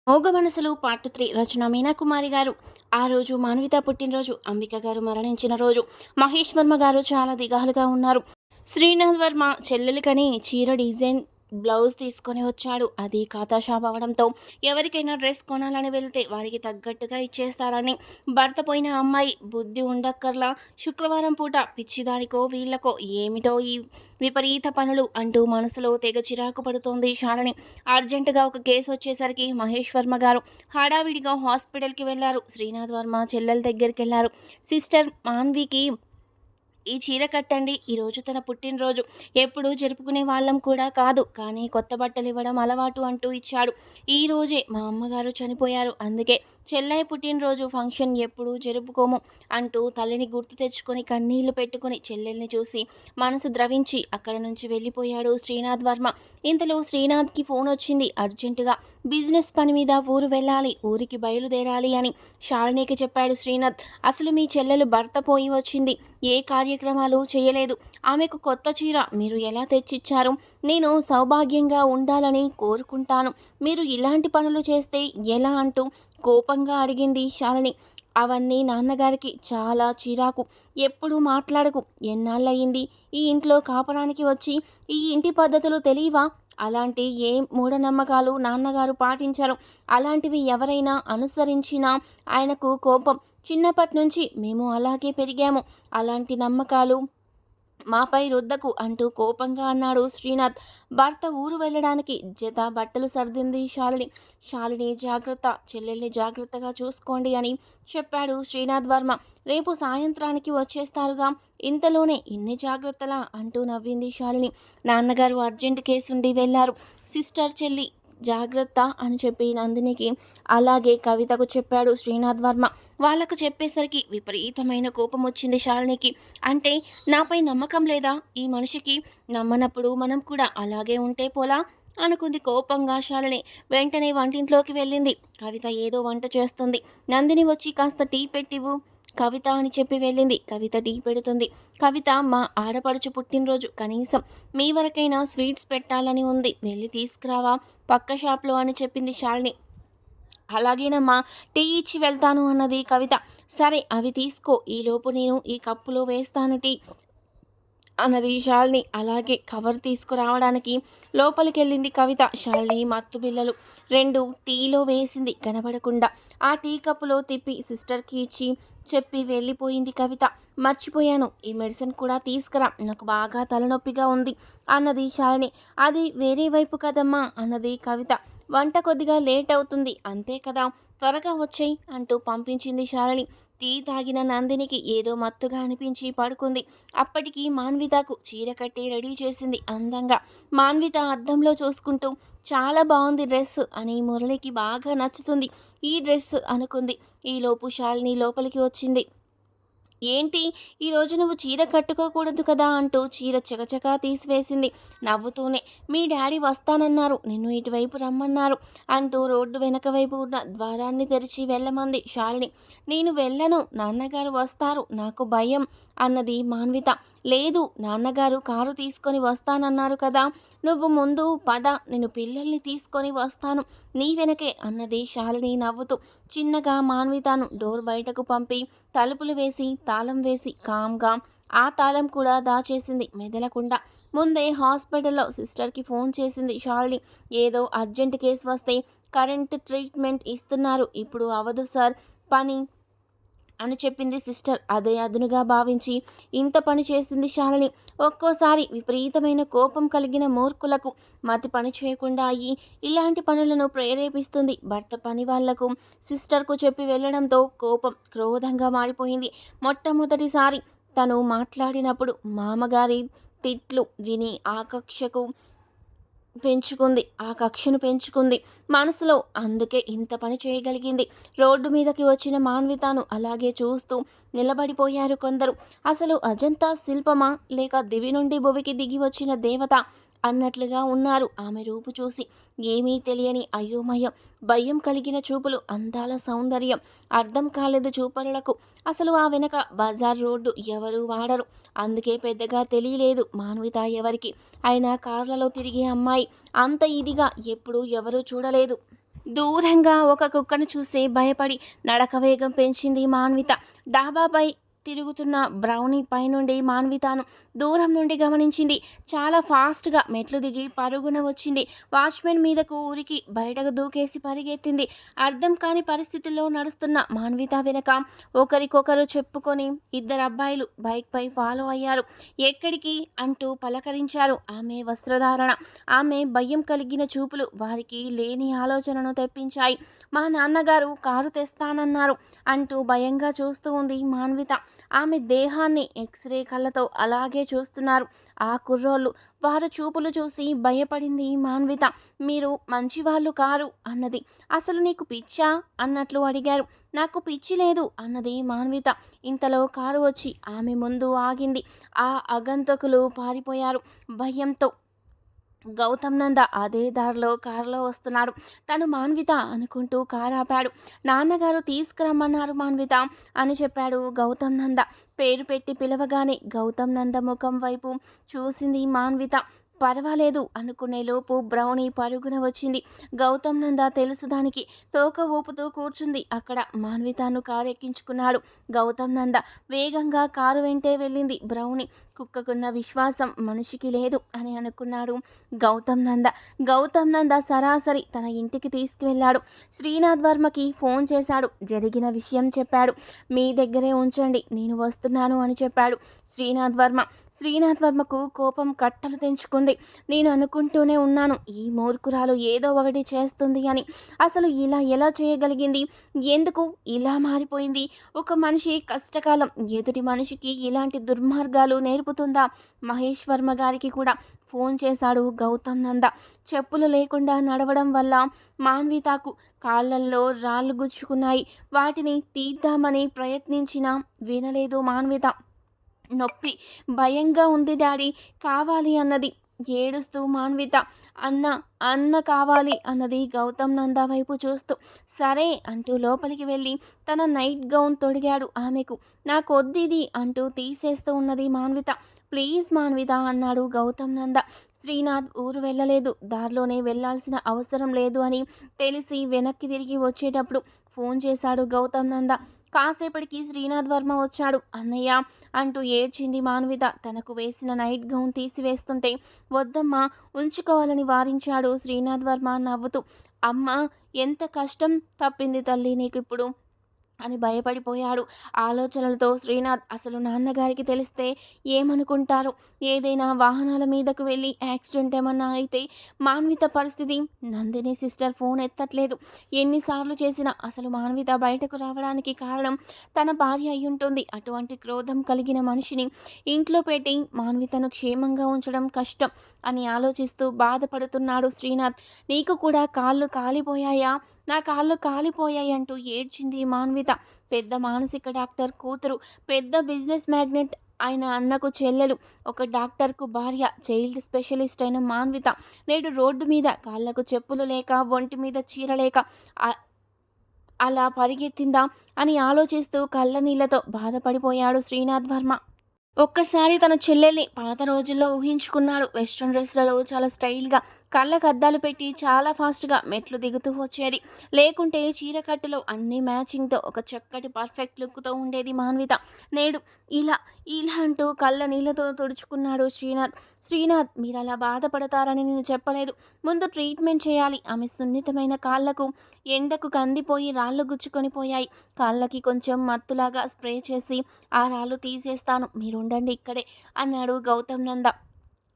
మోగ మనసులు పార్ట్ 3 రచన మీనాకుమారి గారు. ఆ రోజు మాన్విత పుట్టినరోజు. అంబిక గారు మరణించిన రోజు. మహేష్ వర్మ గారు చాలా దిగాలుగా ఉన్నారు. శ్రీనాథ్ వర్మ చెల్లెలికని చీర డిజైన్ బ్లౌజ్ తీసుకొని వచ్చాడు. అది ఖాతా షాప్ అవ్వడంతో ఎవరికైనా డ్రెస్ కొనాలని వెళ్తే వారికి తగ్గట్టుగా ఇచ్చేస్తారని భర్త పోయిన అమ్మాయి బుద్ధి ఉండక్కర్లా శుక్రవారం పూట పిచ్చిదానికో వీళ్ళకో ఏమిటో ఈ విపరీత పనులు అంటూ మనసులో తెగ చిరాకు పడుతోంది శాలిని. అర్జెంటుగా ఒక కేసు వచ్చేసరికి మహేష్ వర్మ గారు హడావిడిగా హాస్పిటల్కి వెళ్లారు. శ్రీనాథ్ వర్మ చెల్లెల దగ్గరికి వెళ్లారు. సిస్టర్ మాన్వికి ఈ చీర కట్టండి, ఈరోజు తన పుట్టినరోజు, ఎప్పుడూ జరుపుకునే వాళ్ళం కూడా కాదు, కానీ కొత్త బట్టలు ఇవ్వడం అలవాటు అంటూ ఇచ్చాడు. ఈ రోజే మా అమ్మగారు చనిపోయారు, అందుకే చెల్లయ్య పుట్టినరోజు ఫంక్షన్ ఎప్పుడూ జరుపుకోము అంటూ తల్లిని గుర్తు తెచ్చుకొని కన్నీళ్లు పెట్టుకుని చెల్లెల్ని చూసి మనసు ద్రవించి అక్కడి నుంచి వెళ్ళిపోయాడు శ్రీనాథ్ వర్మ. ఇంతలో శ్రీనాథ్కి ఫోన్ వచ్చింది. అర్జెంటుగా బిజినెస్ పని మీద ఊరు వెళ్ళాలి, ఊరికి బయలుదేరాలి అని శాలినికి చెప్పాడు శ్రీనాథ్. అసలు మీ చెల్లెలు భర్త పోయి వచ్చింది, ఏ కార్యక్రమాలు చేయలేదు, ఆమెకు కొత్త చీర మీరు ఎలా తెచ్చిచ్చారు? నేను సౌభాగ్యంగా ఉండాలని కోరుకుంటాను, మీరు ఇలాంటి పనులు చేస్తే ఎలా అంటూ కోపంగా అడిగింది శాలిని. అవన్నీ నాన్నగారికి చాలా చిరాకు. ఎప్పుడు మాట్లాడకు, ఎన్నాళ్ళయింది ఈ ఇంట్లో కాపరానికి వచ్చి, ఈ ఇంటి పద్ధతులు తెలియవా? అలాంటి ఏ మూఢనమ్మకాలు నాన్నగారు పాటించరు, అలాంటివి ఎవరైనా అనుసరించినా ఆయనకు కోపం. చిన్నప్పటి నుంచి మేము అలాగే పెరిగాము, అలాంటి నమ్మకాలు మాపై రుద్దకు అంటూ కోపంగా అన్నాడు శ్రీనాథ్. భర్త ఊరు వెళ్ళడానికి జత బట్టలు సర్దింది శాలిని. శాలిని జాగ్రత్త, చెల్లెల్ని జాగ్రత్తగా చూసుకోండి అని చెప్పాడు శ్రీనాథ్ వర్మ. రేపు సాయంత్రానికి వచ్చేస్తారుగా, ఇంతలోనే ఇన్ని జాగ్రత్తలా అంటూ నవ్వింది శాలిని. నాన్నగారు అర్జెంట్ కేసుండి వెళ్ళారు, సిస్టర్ చెల్లి జాగ్రత్త అని చెప్పి నందినికి అలాగే కవితకు చెప్పాడు శ్రీనాథ్ వర్మ. వాళ్ళకు చెప్పేసరికి విపరీతమైన కోపం వచ్చింది శాలినికి. అంటే నాపై నమ్మకం లేదా ఈ మనిషికి? నమ్మనప్పుడు మనం కూడా అలాగే ఉంటే పోలా అనుకుంది కోపంగా శాలిని. వెంటనే వంటింట్లోకి వెళ్ళింది. కవిత ఏదో వంట చేస్తుంది. నందిని వచ్చి కాస్త టీ పెట్టివు కవిత అని చెప్పి వెళ్ళింది. కవిత టీ పెడుతుంది. కవిత, మా ఆడపడుచు పుట్టినరోజు, కనీసం మీ వరకైనా స్వీట్స్ పెట్టాలని ఉంది, వెళ్ళి తీసుకురావా పక్క షాప్లో అని చెప్పింది శాలిని. అలాగేనమ్మా, టీ ఇచ్చి వెళ్తాను అన్నది కవిత. సరే అవి తీసుకో, ఈలోపు నేను ఈ కప్పులో వేస్తాను టీ అన్నది శాలిని. అలాగే కవర్ తీసుకురావడానికి లోపలికెళ్ళింది కవిత. శాలిని మత్తు బిళ్ళలు 2 టీలో వేసింది కనబడకుండా. ఆ టీ కప్పులో తిప్పి సిస్టర్కి ఇచ్చి చెప్పి వెళ్ళిపోయింది కవిత. మర్చిపోయాను, ఈ మెడిసిన్ కూడా తీసుకురా, నాకు బాగా తలనొప్పిగా ఉంది అన్నది శాలిని. అది వేరే వైపు కదమ్మా అన్నది కవిత. వంట కొద్దిగా లేట్ అవుతుంది అంతే కదా, త్వరగా వచ్చేయి అంటూ పంపించింది శాలిని. టీ తాగిన నందినికి ఏదో మత్తుగా అనిపించి పడుకుంది. అప్పటికి మాన్వితకు చీర కట్టి రెడీ చేసింది అందంగా. మాన్విత అద్దంలో చూసుకుంటూ చాలా బాగుంది డ్రెస్ అని, మురళికి బాగా నచ్చుతుంది ఈ డ్రెస్ అనుకుంది. ఈలోపు శాలిని లోపలికి వచ్చింది. ఏంటి, ఈరోజు నువ్వు చీర కట్టుకోకూడదు కదా అంటూ చీర చకచకా తీసివేసింది నవ్వుతూనే. మీ డాడీ వస్తానన్నారు, నిన్ను ఇటువైపు రమ్మన్నారు అంటూ రోడ్డు వెనక వైపు ఉన్న ద్వారాన్ని తెరిచి వెళ్ళమంది శాలిని. నేను వెళ్ళను, నాన్నగారు వస్తారు, నాకు భయం అన్నది మాన్విత. లేదు, నాన్నగారు కారు తీసుకొని వస్తానన్నారు కదా, నువ్వు ముందు పద, నేను పిల్లల్ని తీసుకొని వస్తాను నీ వెనకే అన్నది శాలిని నవ్వుతూ. చిన్నగా మాన్వితను డోర్ బయటకు పంపి తలుపులు వేసి తాళం వేసి కామ్గా ఆ తాళం కూడా దాచేసింది మెదలకుండా. ముందే హాస్పిటల్లో సిస్టర్కి ఫోన్ చేసింది శాలిని. ఏదో అర్జెంట్ కేసు వస్తే కరెంట్ ట్రీట్మెంట్ ఇస్తున్నారు, ఇప్పుడు అవదు సార్ పని అని చెప్పింది సిస్టర్. అదే అదునుగా భావించి ఇంత పని చేసింది శాలిని. ఒక్కోసారి విపరీతమైన కోపం కలిగిన మూర్ఖులకు మతి పని చేయకుండా అయ్యి ఇలాంటి పనులను ప్రేరేపిస్తుంది. భర్త పని వాళ్లకు సిస్టర్కు చెప్పి వెళ్ళడంతో కోపం క్రోధంగా మారిపోయింది. మొట్టమొదటిసారి తను మాట్లాడినప్పుడు మామగారి తిట్లు విని ఆ కక్షను పెంచుకుంది మనసులో. అందుకే ఇంత పని చేయగలిగింది. రోడ్డు మీదకి వచ్చిన మాన్వితను అలాగే చూస్తూ నిలబడిపోయారు కొందరు. అసలు అజంతా శిల్పమా, లేక దివి నుండి భువికి దిగి వచ్చిన దేవత అన్నట్లుగా ఉన్నారు. ఆమె రూపు చూసి ఏమీ తెలియని అయోమయం, భయం కలిగిన చూపులు, అందాల సౌందర్యం అర్థం కాలేదు చూపరులకు. అసలు ఆ వెనక బజార్ రోడ్డు ఎవరు వాడరు, అందుకే పెద్దగా తెలియలేదు మాన్విత ఎవరికి. అయినా కార్లలో తిరిగే అమ్మాయి అంత ఇదిగా ఎప్పుడూ ఎవరూ చూడలేదు. దూరంగా ఒక కుక్కను చూసి భయపడి నడక వేగం పెంచింది మాన్విత. డాబాపై తిరుగుతున్న బ్రౌనీ పైనుండి మాన్వితను దూరం నుండి గమనించింది. చాలా ఫాస్ట్గా మెట్లు దిగి పరుగున వచ్చింది. వాచ్మెన్ మీదకు ఊరికి బయటకు దూకేసి పరిగెత్తింది. అర్థం కాని పరిస్థితుల్లో నడుస్తున్న మాన్విత వెనక ఒకరికొకరు చెప్పుకొని ఇద్దరు అబ్బాయిలు బైక్పై ఫాలో అయ్యారు. ఎక్కడికి అంటూ పలకరించారు. ఆమె వస్త్రధారణ, ఆమె భయం కలిగిన చూపులు వారికి లేని ఆలోచనను తెప్పించాయి. మా నాన్నగారు కారు తెస్తానన్నారు అంటూ భయంగా చూస్తూ ఉంది మాన్విత. ఆమె దేహాన్ని ఎక్స్రే కళ్ళతో అలాగే చూస్తున్నారు ఆ కుర్రోళ్ళు. వారు చూపులు చూసి భయపడింది మాన్విత. మీరు మంచివాళ్ళు కారు అన్నది. అసలు నీకు పిచ్చా అన్నట్లు అడిగారు. నాకు పిచ్చి లేదు అన్నది మాన్విత. ఇంతలో కారు వచ్చి ఆమె ముందు ఆగింది. ఆ అగంతకులు పారిపోయారు భయంతో. గౌతమ్ నంద అదే దారిలో కారులో వస్తున్నాడు. తను మాన్విత అనుకుంటూ కారు ఆపాడు. నాన్నగారు తీసుకురమ్మన్నారు మాన్విత అని చెప్పాడు గౌతమ్ నంద. పేరు పెట్టి పిలవగానే గౌతమ్ నంద ముఖం వైపు చూసింది మాన్విత. పర్వాలేదు అనుకునేలోపు బ్రౌనీ పరుగున వచ్చింది. గౌతమ్ నంద తెలుసు దానికి. తోక ఊపుతూ కూర్చుంది అక్కడ. మాన్వితను కారు ఎక్కించుకున్నాడు గౌతమ్ నంద. వేగంగా కారు వెంటే వెళ్ళింది బ్రౌనీ. కుక్కకున్న విశ్వాసం మనిషికి లేదు అని అనుకున్నాడు గౌతమ్ నంద. గౌతమ్ నంద సరాసరి తన ఇంటికి తీసుకువెళ్ళాడు. శ్రీనాథ్ వర్మకి ఫోన్ చేశాడు. జరిగిన విషయం చెప్పాడు. మీ దగ్గరే ఉంచండి, నేను వస్తున్నాను అని చెప్పాడు శ్రీనాథ్ వర్మకు కోపం కట్టలు తెంచుకుంది. నేను అనుకుంటూనే ఉన్నాను ఈ మూర్ఖురాలు ఏదో ఒకటి చేస్తుంది అని. అసలు ఇలా ఎలా చేయగలిగింది? ఎందుకు ఇలా మారిపోయింది? ఒక మనిషి కష్టకాలం ఎదుటి మనిషికి ఇలాంటి దుర్మార్గాలు నేర్పుతుందా? మహేష్ వర్మ గారికి కూడా ఫోన్ చేశాడు గౌతమ్ నంద. చెప్పులు లేకుండా నడవడం వల్ల మాన్వితకు కాళ్ళల్లో రాళ్ళు గుచ్చుకున్నాయి. వాటిని తీద్దామని ప్రయత్నించినా వినలేదు మాన్విత. నొప్పి, భయంగా ఉంది డాడీ, కావాలి అన్నది ఏడుస్తూ మాన్విత. అన్న అన్న కావాలి అన్నది గౌతమ్ నంద వైపు చూస్తూ. సరే అంటూ లోపలికి వెళ్ళి తన నైట్ గౌన్ తొడిగాడు ఆమెకు. నాకొద్దిది అంటూ తీసేస్తూ ఉన్నది మాన్విత. ప్లీజ్ మాన్విత అన్నాడు గౌతమ్ నంద. శ్రీనాథ్ ఊరు వెళ్ళలేదు, దారిలోనే వెళ్లాల్సిన అవసరం లేదు అని తెలిసి వెనక్కి తిరిగి వచ్చేటప్పుడు ఫోన్ చేశాడు గౌతమ్ నంద. కాసేపటికి శ్రీనాథ్ వర్మ వచ్చాడు. అన్నయ్య అంటూ ఏడ్చింది మాన్విత. తనకు వేసిన నైట్ గౌన్ తీసివేస్తుంటే వద్దమ్మా ఉంచుకోవాలని వారించాడు శ్రీనాథ్ వర్మ నవ్వుతూ. అమ్మ, ఎంత కష్టం తప్పింది తల్లి నీకిప్పుడు అని భయపడిపోయాడు. ఆలోచనలతో శ్రీనాథ్ అసలు నాన్నగారికి తెలిస్తే ఏమనుకుంటారు? ఏదైనా వాహనాల మీదకు వెళ్ళి యాక్సిడెంట్ ఏమన్నా అయితే మాన్విత పరిస్థితి? నందిని సిస్టర్ ఫోన్ ఎత్తట్లేదు. ఎన్నిసార్లు చేసినా అసలు మాన్విత బయటకు రావడానికి కారణం తన భార్య అయ్యుంటుంది. అటువంటి క్రోధం కలిగిన మనిషిని ఇంట్లో పెట్టి మాన్వితను క్షేమంగా ఉంచడం కష్టం అని ఆలోచిస్తూ బాధపడుతున్నాడు శ్రీనాథ్. నీకు కూడా కాళ్ళు కాలిపోయాయా? నా కాళ్ళు కాలిపోయాయి అంటూ ఏడ్చింది మాన్విత. పెద్ద మానసిక డాక్టర్ కూతురు, పెద్ద బిజినెస్ మ్యాగ్నెట్ ఆయన అన్నకు చెల్లెలు, ఒక డాక్టర్కు భార్య, చైల్డ్ స్పెషలిస్ట్ అయిన మాన్విత నేడు రోడ్డు మీద కాళ్ళకు చెప్పులు లేక, ఒంటి మీద చీర లేక అలా పరిగెత్తిందా అని ఆలోచిస్తూ కళ్ళ నీళ్లతో బాధపడిపోయాడు శ్రీనాథ్ వర్మ. ఒక్కసారి తన చెల్లెల్ని పాత రోజుల్లో ఊహించుకున్నాడు. వెస్ట్రన్ డ్రెస్లలో చాలా స్టైల్గా, కళ్ళకు అద్దాలు పెట్టి చాలా ఫాస్ట్గా మెట్లు దిగుతూ వచ్చేది. లేకుంటే చీరకట్టులో అన్ని మ్యాచింగ్తో ఒక చక్కటి పర్ఫెక్ట్ లుక్తో ఉండేది మాన్విత. నేడు ఇలా ఇలా అంటూ కళ్ళ నీళ్ళతో తుడుచుకున్నాడు శ్రీనాథ్, మీరు అలా బాధపడతారని నేను చెప్పలేదు. ముందు ట్రీట్మెంట్ చేయాలి. ఆమె సున్నితమైన కాళ్లకు ఎండకు కందిపోయి రాళ్ళు గుచ్చుకొని పోయాయి. కాళ్ళకి కొంచెం మత్తులాగా స్ప్రే చేసి ఆ రాళ్ళు తీసేస్తాను, మీరు ఉండండి ఇక్కడే అన్నాడు గౌతమ్ నంద.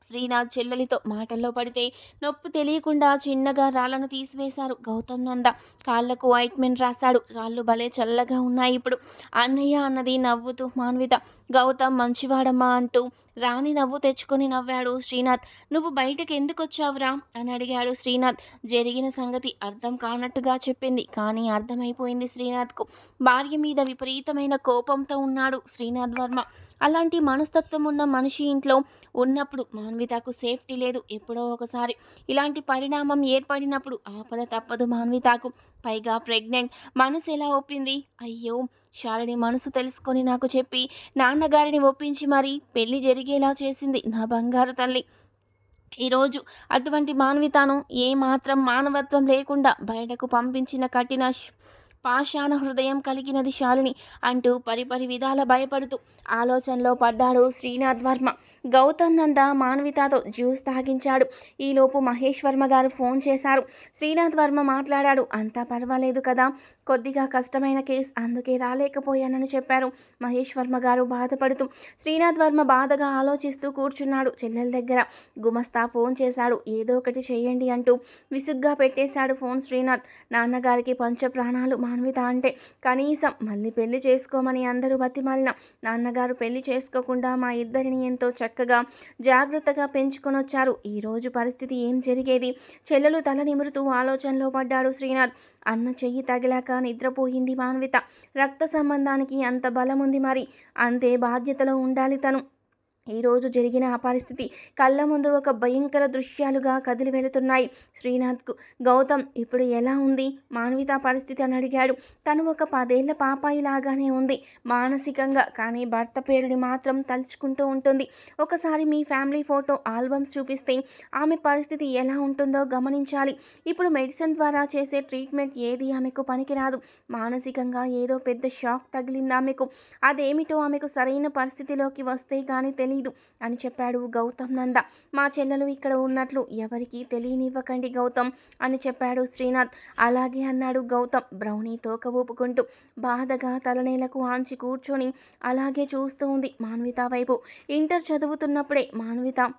శ్రీనాథ్ చెల్లెలితో మాటల్లో పడితే నొప్పి తెలియకుండా చిన్నగా రాళ్లను తీసివేశారు గౌతమ్ నంద. కాళ్లకు ఆయింట్మెంట్ రాశాడు. కాళ్ళు భలే చల్లగా ఉన్నాయి ఇప్పుడు అన్నయ్య అన్నది నవ్వుతూ మాన్విత. గౌతమ్ మంచివాడమ్మా అంటూ రాణి నవ్వు తెచ్చుకొని నవ్వాడు శ్రీనాథ్. నువ్వు బయటకు ఎందుకు వచ్చావురా అని అడిగాడు శ్రీనాథ్. జరిగిన సంగతి అర్థం కానట్టుగా చెప్పింది. కానీ అర్థమైపోయింది శ్రీనాథ్కు. భార్య మీద విపరీతమైన కోపంతో ఉన్నాడు శ్రీనాథ్ వర్మ. అలాంటి మనస్తత్వం ఉన్న మనిషి ఇంట్లో ఉన్నప్పుడు మాన్వితకు సేఫ్టీ లేదు. ఎప్పుడో ఒకసారి ఇలాంటి పరిణామం ఏర్పడినప్పుడు ఆపద తప్పదు మాన్వితకు. పైగా ప్రెగ్నెంట్. మనసు ఎలా ఒప్పింది? అయ్యో, శాలిని మనసు తెలుసుకొని నాకు చెప్పి నాన్నగారిని ఒప్పించి మరీ పెళ్లి జరిగేలా చేసింది నా బంగారు తల్లి. ఈరోజు అటువంటి మానవితను ఏమాత్రం మానవత్వం లేకుండా బయటకు పంపించిన కఠిన పాషాణ హృదయం కలిగినది శాలిని అంటూ పరిపరి విధాల భయపడుతూ ఆలోచనలో పడ్డాడు శ్రీనాథ్ వర్మ. గౌతమ్ నంద మాన్వితతో జ్యూస్ తాగించాడు. ఈలోపు మహేష్ వర్మ గారు ఫోన్ చేశారు. శ్రీనాథ్ వర్మ మాట్లాడాడు. అంతా పర్వాలేదు కదా, కొద్దిగా కష్టమైన కేసు, అందుకే రాలేకపోయానని చెప్పారు మహేష్ వర్మ గారు బాధపడుతూ. శ్రీనాథ్ వర్మ బాధగా ఆలోచిస్తూ కూర్చున్నాడు. చెల్లెల దగ్గర గుమస్తా ఫోన్ చేశాడు. ఏదో ఒకటి చేయండి అంటూ విసుగ్గా పెట్టేశాడు ఫోన్ శ్రీనాథ్. నాన్నగారికి పంచ ప్రాణాలు మాన్విత అంటే, కనీసం మళ్ళీ పెళ్లి చేసుకోమని అందరూ బతిమాలిన నాన్నగారు పెళ్లి చేసుకోకుండా మా ఇద్దరిని ఎంతో చక్కగా జాగ్రత్తగా పెంచుకొని వచ్చారు. ఈరోజు పరిస్థితి ఏం జరిగేది? చెల్లెలు తల నిమురుతూ ఆలోచనలో పడ్డాడు శ్రీనాథ్. అన్న చెయ్యి తగిలాక నిద్రపోయింది మాన్విత. రక్త సంబంధానికి అంత బలం ఉంది, మరి అంతే బాధ్యతలో ఉండాలి తను. ఈరోజు జరిగిన ఆ పరిస్థితి కళ్ళ ముందు ఒక భయంకర దృశ్యాలుగా కదిలి వెళుతున్నాయి శ్రీనాథ్కు. గౌతమ్ ఇప్పుడు ఎలా ఉంది మాన్విత పరిస్థితి అని అడిగాడు. తను ఒక 10 ఏళ్ల పాపాయిలాగానే ఉంది మానసికంగా, కానీ భర్త పేరుని మాత్రం తలుచుకుంటూ ఉంటుంది. ఒకసారి మీ ఫ్యామిలీ ఫోటో ఆల్బమ్స్ చూపిస్తే ఆమె పరిస్థితి ఎలా ఉంటుందో గమనించాలి. ఇప్పుడు మెడిసిన్ ద్వారా చేసే ట్రీట్మెంట్ ఏది ఆమెకు పనికిరాదు. మానసికంగా ఏదో పెద్ద షాక్ తగిలింది ఆమెకు. అదేమిటో ఆమెకు సరైన పరిస్థితిలోకి వస్తే కానీ తెలియదు అని చెప్పాడు గౌతమ్ నంద. మా చెల్లెలు ఇక్కడ ఉన్నట్లు ఎవరికీ తెలియనివ్వకండి గౌతమ్ అని చెప్పాడు శ్రీనాథ్. అలాగే అన్నాడు గౌతమ్ బ్రౌనీ తోక ఊపుకుంటూ. బాధగా తలనేలకు ఆంచి కూర్చొని అలాగే చూస్తూ ఉంది మాన్విత వైపు. ఇంటర్ చదువుతున్నప్పుడే మాన్విత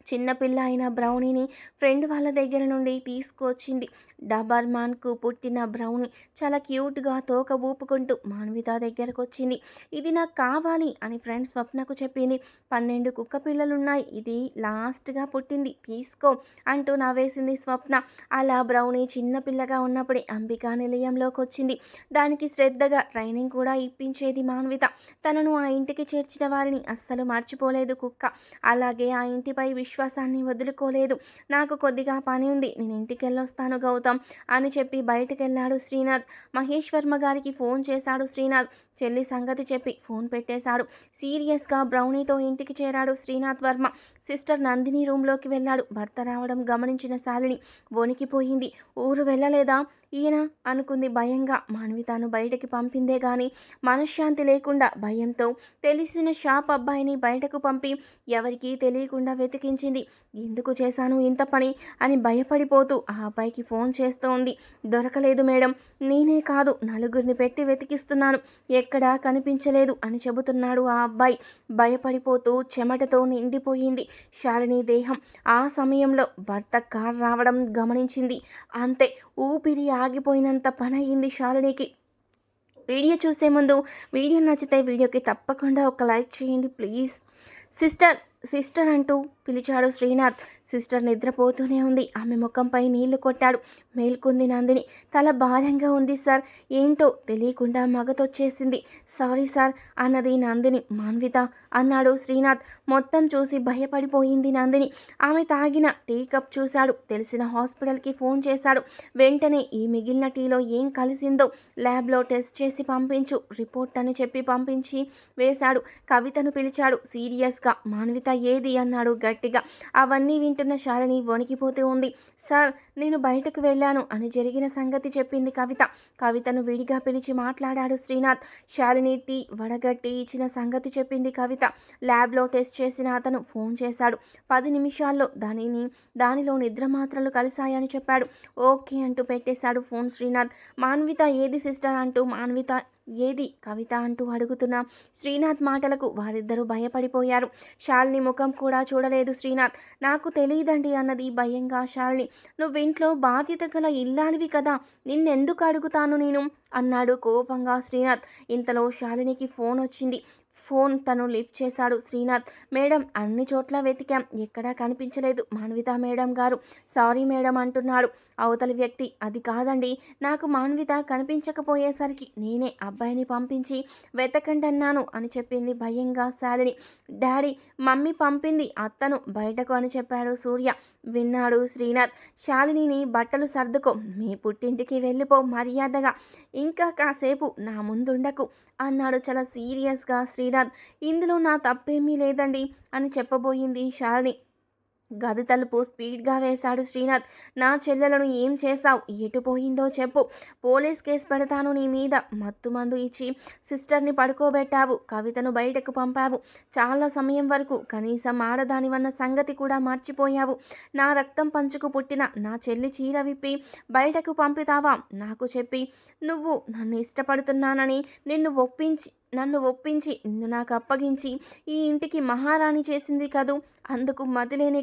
చిన్నపిల్ల అయిన బ్రౌనీని ఫ్రెండ్ వాళ్ళ దగ్గర నుండి తీసుకొచ్చింది. డబర్మాన్కు పుట్టిన బ్రౌనీ చాలా క్యూట్గా తోక ఊపుకుంటూ మాన్విత దగ్గరకు వచ్చింది. ఇది నాకు కావాలి అని ఫ్రెండ్ స్వప్నకు చెప్పింది. 12 కుక్క పిల్లలున్నాయి, ఇది లాస్ట్గా పుట్టింది, తీసుకో అంటూ నవ్వేసింది స్వప్న. అలా బ్రౌనీ చిన్నపిల్లగా ఉన్నప్పుడే అంబికా నిలయంలోకి వచ్చింది. దానికి శ్రద్ధగా ట్రైనింగ్ కూడా ఇప్పించేది మాన్విత. తనను ఆ ఇంటికి చేర్చిన వారిని అస్సలు మర్చిపోలేదు కుక్క. అలాగే ఆ ఇంటిపై విశ్వాసాన్ని వదులుకోలేదు. నాకు కొద్దిగా పని ఉంది, నేను ఇంటికి వెళ్ళొస్తాను గౌతమ్ అని చెప్పి బయటికి వెళ్ళాడు శ్రీనాథ్. మహేష్ వర్మ గారికి ఫోన్ చేశాడు శ్రీనాథ్. చెల్లి సంగతి చెప్పి ఫోన్ పెట్టేశాడు. సీరియస్గా బ్రౌనీతో ఇంటికి చేరాడు శ్రీనాథ్ వర్మ. సిస్టర్ నందిని రూమ్లోకి వెళ్ళాడు. భర్త రావడం గమనించిన శాలిని వణికిపోయింది. ఊరు వెళ్ళలేదా ఈయన అనుకుంది భయంగా. మాన్వితను బయటకి పంపిందే గాని మనశ్శాంతి లేకుండా భయంతో తెలిసిన షాప్ అబ్బాయిని బయటకు పంపి ఎవరికీ తెలియకుండా వెతికించింది. ఎందుకు చేశాను ఇంత పని అని భయపడిపోతూ ఆ అబ్బాయికి ఫోన్ చేస్తూ ఉంది. దొరకలేదు మేడం, నేనే కాదు 4గురిని పెట్టి వెతికిస్తున్నాను, ఎక్కడా కనిపించలేదు అని చెబుతున్నాడు ఆ అబ్బాయి. భయపడిపోతూ చెమటతో నిండిపోయింది శాలిని దేహం. ఆ సమయంలో భర్త కార్ రావడం గమనించింది. అంతే, ఊపిరి ఆగిపోయినంత పని అయింది శాలినికి. వీడియో చూసే ముందు వీడియో నచ్చితే వీడియోకి తప్పకుండా ఒక లైక్ చేయండి ప్లీజ్. సిస్టర్ సిస్టర్ అంటూ పిలిచాడు శ్రీనాథ్. సిస్టర్ నిద్రపోతూనే ఉంది. ఆమె ముఖంపై నీళ్లు కొట్టాడు. మేల్కొంది నందిని. తల భారంగా ఉంది సార్, ఏంటో తెలియకుండా మగతొచ్చేసింది. సారీ సార్ అన్నది నందిని. మాన్విత అన్నాడు శ్రీనాథ్. మొత్తం చూసి భయపడిపోయింది నందిని. ఆమె తాగిన టీ కప్ చూశాడు. తెలిసిన హాస్పిటల్కి ఫోన్ చేశాడు. వెంటనే ఈ మిగిలిన టీలో ఏం కలిసిందో ల్యాబ్లో టెస్ట్ చేసి పంపించు రిపోర్ట్ అని చెప్పి పంపించి వేశాడు. కవితను పిలిచాడు సీరియస్గా. మాన్విత ఏది అన్నాడు గట్టిగా. అవన్నీ వింటున్న శాలిని వణికిపోతూ ఉంది. సార్ నేను బయటకు వెళ్ళాను అని జరిగిన సంగతి చెప్పింది కవిత. కవితను విడిగా పిలిచి మాట్లాడాడు శ్రీనాథ్. శాలిని టీ వడగట్టి ఇచ్చిన సంగతి చెప్పింది కవిత. ల్యాబ్లో టెస్ట్ చేసిన అతను ఫోన్ చేశాడు. 10 నిమిషాల్లో దానిలో నిద్ర మాత్రలు కలిశాయని చెప్పాడు. ఓకే అంటూ పెట్టేశాడు ఫోన్ శ్రీనాథ్. మాన్విత ఏది సిస్టర్ అంటూ మాన్విత ఏది కవిత అంటూ అడుగుతున్న శ్రీనాథ్ మాటలకు వారిద్దరూ భయపడిపోయారు. శాలిని ముఖం కూడా చూడలేదు శ్రీనాథ్. నాకు తెలియదండి అన్నది భయంగా శాలిని. నువ్వింట్లో బాధ్యత గల ఇల్లాలివి కదా, నిన్నెందుకు అడుగుతాను నేను అన్నాడు కోపంగా శ్రీనాథ్. ఇంతలో శాలినికి ఫోన్ వచ్చింది. ఫోన్ తను లిఫ్ట్ చేశాడు శ్రీనాథ్. మేడం అన్ని చోట్ల వెతికాం, ఎక్కడా కనిపించలేదు మాన్విత మేడం గారు, సారీ మేడం అంటున్నాడు అవతలి వ్యక్తి. అది కాదండి, నాకు మాన్విత కనిపించకపోయేసరికి నేనే అబ్బాయిని పంపించి వెతకండి అన్నాను అని చెప్పింది భయంగా శాలిని. డాడీ మమ్మీ పంపింది అత్తను బయటకు అని చెప్పాడు సూర్య. విన్నాడు శ్రీనాథ్. శాలినిని బట్టలు సర్దుకో, మీ పుట్టింటికి వెళ్ళిపో మర్యాదగా, ఇంకా కాసేపు నా ముందుండకు అన్నాడు చాలా సీరియస్గా శ్రీనాథ్. ఇందులో నా తప్పేమీ లేదండి అని చెప్పబోయింది శాలిని. గది తలుపు స్పీడ్‌గా వేశాడు శ్రీనాథ్. "నా చెల్లెలను ఏం చేశావు? ఎటు పోయిందో చెప్పు. పోలీస్ కేస్ పెడతాను నీ మీద. మత్తుమందు ఇచ్చి సిస్టర్‌ని పడుకోబెట్టావు. కవితను బయటకు పంపావు. చాలా సమయం వరకు కనీసం ఆడదానివన్న సంగతి కూడా మర్చిపోయావు. నా రక్తం పంచుకు పుట్టిన నా చెల్లి చీర విప్పి బయటకు పంపుతావా నాకు చెప్పి? నువ్వు నన్ను ఇష్టపడుతున్నానని నన్ను ఒప్పించి నిన్ను నాకు అప్పగించి ఈ ఇంటికి మహారాణి చేసింది కదూ! అందుకు మతిలేని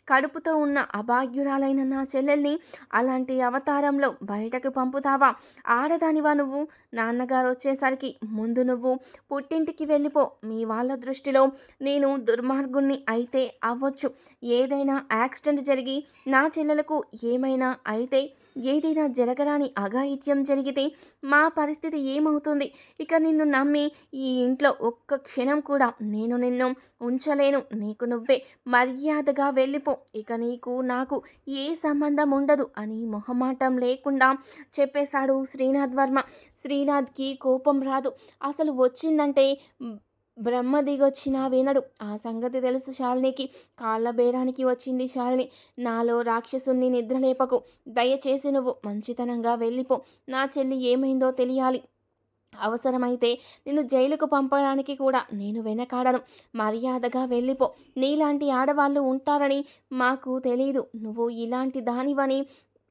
కడుపుతో ఉన్న అభాగ్యురాలైన నా చెల్లెల్ని అలాంటి అవతారంలో బయటకు పంపుతావా? ఆడదానివా నువ్వు? నాన్నగారు వచ్చేసరికి ముందు నువ్వు పుట్టింటికి వెళ్ళిపో. మీ వాళ్ళ దృష్టిలో నేను దుర్మార్గుణ్ణి అయితే అవ్వచ్చు. ఏదైనా యాక్సిడెంట్ జరిగి నా చెల్లెలకు ఏమైనా అయితే, ఏదైనా జరగరాని అఘాయిత్యం జరిగితే మా పరిస్థితి ఏమవుతుంది? ఇక నిన్ను నమ్మి ఈ ఇంట్లో ఒక్క క్షణం కూడా నేను నిన్ను ఉంచలేను. నీకు నువ్వే మర్యాదగా వెళ్ళిపో. ఇక నీకు నాకు ఏ సంబంధం ఉండదు అని మొహమాటం లేకుండా చెప్పేశాడు శ్రీనాథ్ వర్మ. శ్రీనాథ్కి కోపం రాదు. అసలు వచ్చిందంటే బ్రహ్మ దిగొచ్చినా వినడు. ఆ సంగతి తెలుసు శాలినికి. కాళ్ళ బేరానికి వచ్చింది శాలిని. నాలో రాక్షసుణ్ణి నిద్రలేపకు. దయచేసి నువ్వు మంచితనంగా వెళ్ళిపో. నా చెల్లి ఏమైందో తెలియాలి. అవసరమైతే నిన్ను జైలుకు పంపడానికి కూడా నేను వెనకాడను. మర్యాదగా వెళ్ళిపో. నీలాంటి ఆడవాళ్ళు ఉంటారని మాకు తెలీదు. నువ్వు ఇలాంటి దానివని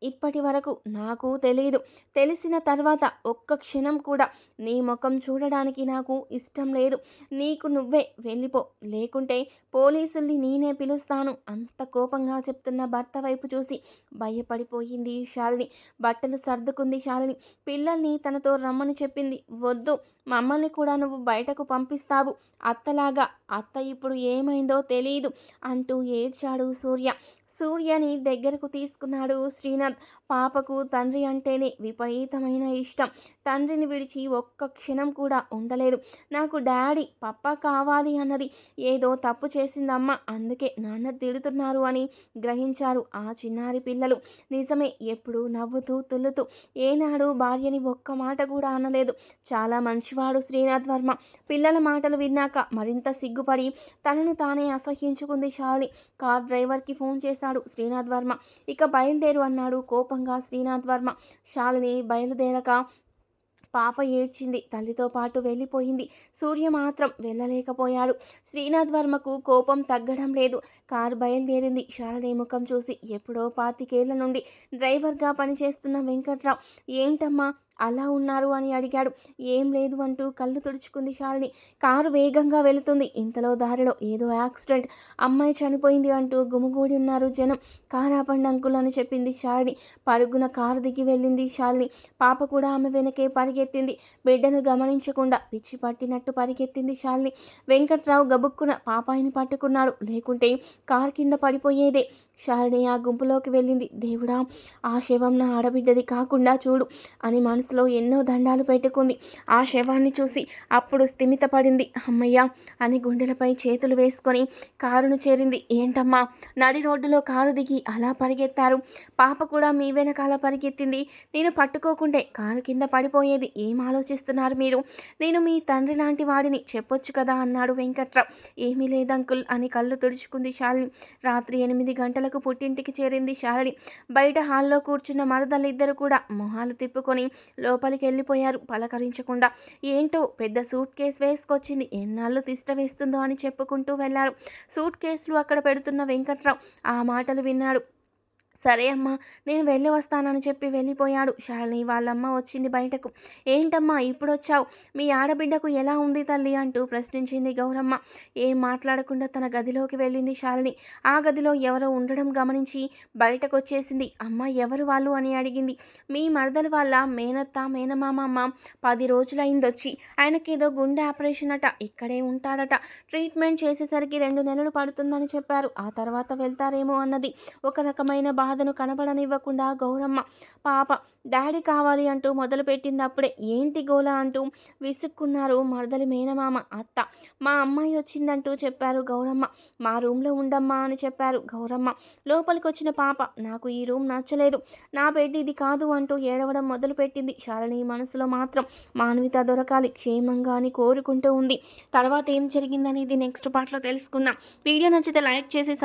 ఇప్పటి వరకు నాకు తెలీదు. తెలిసిన తర్వాత ఒక్క క్షణం కూడా నీ ముఖం చూడడానికి నాకు ఇష్టం లేదు. నీకు నువ్వే వెళ్ళిపో. లేకుంటే పోలీసుల్ని నేనే పిలుస్తాను. అంత కోపంగా చెప్తున్న భర్త వైపు చూసి భయపడిపోయింది శాలిని. బట్టలు సర్దుకుంది శాలిని. పిల్లల్ని తనతో రమ్మని చెప్పింది. వద్దు, మమ్మల్ని కూడా నువ్వు బయటకు పంపిస్తావు అత్తలాగా. అత్త ఇప్పుడు ఏమైందో తెలీదు అంటూ ఏడ్చాడు సూర్య. సూర్యని దగ్గరకు తీసుకున్నాడు శ్రీనాథ్. పాపకు తండ్రి అంటేనే విపరీతమైన ఇష్టం. తండ్రిని విడిచి ఒక్క క్షణం కూడా ఉండలేదు. నాకు డాడీ పప్ప కావాలి అన్నది. ఏదో తప్పు చేసిందమ్మ, అందుకే నాన్న తిడుతున్నారు అని గ్రహించారు ఆ చిన్నారి పిల్లలు. నిజమే, ఎప్పుడు నవ్వుతూ తుల్లుతూ ఏనాడు భార్యని ఒక్క మాట కూడా అనలేదు. చాలా మంచివాడు శ్రీనాథ్ వర్మ. పిల్లల మాటలు విన్నాక మరింత సిగ్గుపడి తనను తానే అసహ్యించుకుంది శాలిని. కార్ డ్రైవర్కి ఫోన్ చేశాడు శ్రీనాథ్ వర్మ. ఇక బయలుదేరు అన్నాడు కోపంగా శ్రీనాథ్ వర్మ. శాలిని బయలుదేరక పాప ఏడ్చింది. తల్లితో పాటు వెళ్ళిపోయింది. సూర్య మాత్రం వెళ్ళలేకపోయాడు. శ్రీనాథ్ వర్మకు కోపం తగ్గడం లేదు. కారు బయలుదేరింది. శాలిని ముఖం చూసి ఎప్పుడో 25 ఏళ్ల నుండి డ్రైవర్గా పనిచేస్తున్న వెంకట్రావు ఏంటమ్మా అలా ఉన్నారు అని అడిగాడు. ఏం లేదు అంటూ కళ్ళు తుడుచుకుంది శాలిని. కారు వేగంగా వెళుతుంది. ఇంతలో దారిలో ఏదో యాక్సిడెంట్, అమ్మాయి చనిపోయింది అంటూ గుమిగూడి ఉన్నారు జనం. కారు ఆపండి అంకుల్ అని చెప్పింది శాలిని. పరుగున కారు దిగి వెళ్ళింది శాలిని. పాప కూడా ఆమె వెనకే పరిగెత్తింది. బిడ్డను గమనించకుండా పిచ్చి పట్టినట్టు పరిగెత్తింది శాలిని. వెంకట్రావు గబుక్కున పాపాయిని పట్టుకున్నాడు. లేకుంటే కారు కింద పడిపోయేదే. శాలిని ఆ గుంపులోకి వెళ్ళింది. దేవుడా, ఆ శవం నా ఆడబిడ్డది కాకుండా చూడు అని మనసులో ఎన్నో దండాలు పెట్టుకుంది. ఆ శవాన్ని చూసి అప్పుడు స్థిమితపడింది. అమ్మయ్య అని గుండెలపై చేతులు వేసుకొని కారును చేరింది. ఏంటమ్మా, నడి రోడ్డులో కారు దిగి అలా పరిగెత్తారు? పాప కూడా మీ వెనకాల పరిగెత్తింది. నేను పట్టుకోకుంటే కారు కింద పడిపోయేది. ఏం ఆలోచిస్తున్నారు మీరు? నేను మీ తండ్రి లాంటి వాడిని, చెప్పొచ్చు కదా అన్నాడు వెంకట్రావు. ఏమీ లేదంకుల్ అని కళ్ళు తుడుచుకుంది శాలిని. రాత్రి 8 గంటలకు పుట్టింటికి చేరింది శాలిని. బయట హాల్లో కూర్చున్న మరదలిద్దరు కూడా మొహాలు తిప్పుకొని లోపలికి వెళ్ళిపోయారు పలకరించకుండా. ఏంటో పెద్ద సూట్ కేసు వేసుకొచ్చింది, ఎన్నాళ్ళు తిష్ట వేస్తుందో అని చెప్పుకుంటూ వెళ్ళారు. సూట్ కేసులు అక్కడ పెడుతున్న వెంకట్రావు ఆ మాటలు విన్నాడు. సరే అమ్మా, నేను వెళ్ళి వస్తానని చెప్పి వెళ్ళిపోయాడు. శాలిని వాళ్ళమ్మ వచ్చింది బయటకు. ఏంటమ్మా ఇప్పుడు వచ్చావు? మీ ఆడబిడ్డకు ఎలా ఉంది తల్లి అంటూ ప్రశ్నించింది గౌరమ్మ. ఏం మాట్లాడకుండా తన గదిలోకి వెళ్ళింది శాలిని. ఆ గదిలో ఎవరో ఉండడం గమనించి బయటకు వచ్చేసింది. అమ్మ ఎవరు వాళ్ళు అని అడిగింది. మీ మరదలు వాళ్ళ మేనత్త మేనమామ అమ్మ. 10 రోజులైందొచ్చి. ఆయనకేదో గుండె ఆపరేషన్ అట, ఇక్కడే ఉంటాడట. ట్రీట్మెంట్ చేసేసరికి 2 నెలలు పడుతుందని చెప్పారు. ఆ తర్వాత వెళ్తారేమో అన్నది. ఒక రకమైన బాధను కనబడనివ్వకుండా గౌరమ్మ. పాప డాడీ కావాలి అంటూ మొదలుపెట్టింది. అప్పుడే ఏంటి గోల అంటూ విసుక్కున్నారు మరదలి మేనమామ అత్త. మా అమ్మాయి వచ్చిందంటూ చెప్పారు గౌరమ్మ. మా రూమ్లో ఉండమ్మా అని చెప్పారు గౌరమ్మ. లోపలికి వచ్చిన పాప నాకు ఈ రూమ్ నచ్చలేదు, నా బెడ్ ఇది కాదు అంటూ ఏడవడం మొదలుపెట్టింది. శాలిని మనసులో మాత్రం మాన్విత దొరకాలి క్షేమంగా అని కోరుకుంటూ ఉంది. తర్వాత ఏం జరిగిందనేది నెక్స్ట్ పార్ట్లో తెలుసుకుందాం. వీడియో నచ్చితే లైక్ చేసి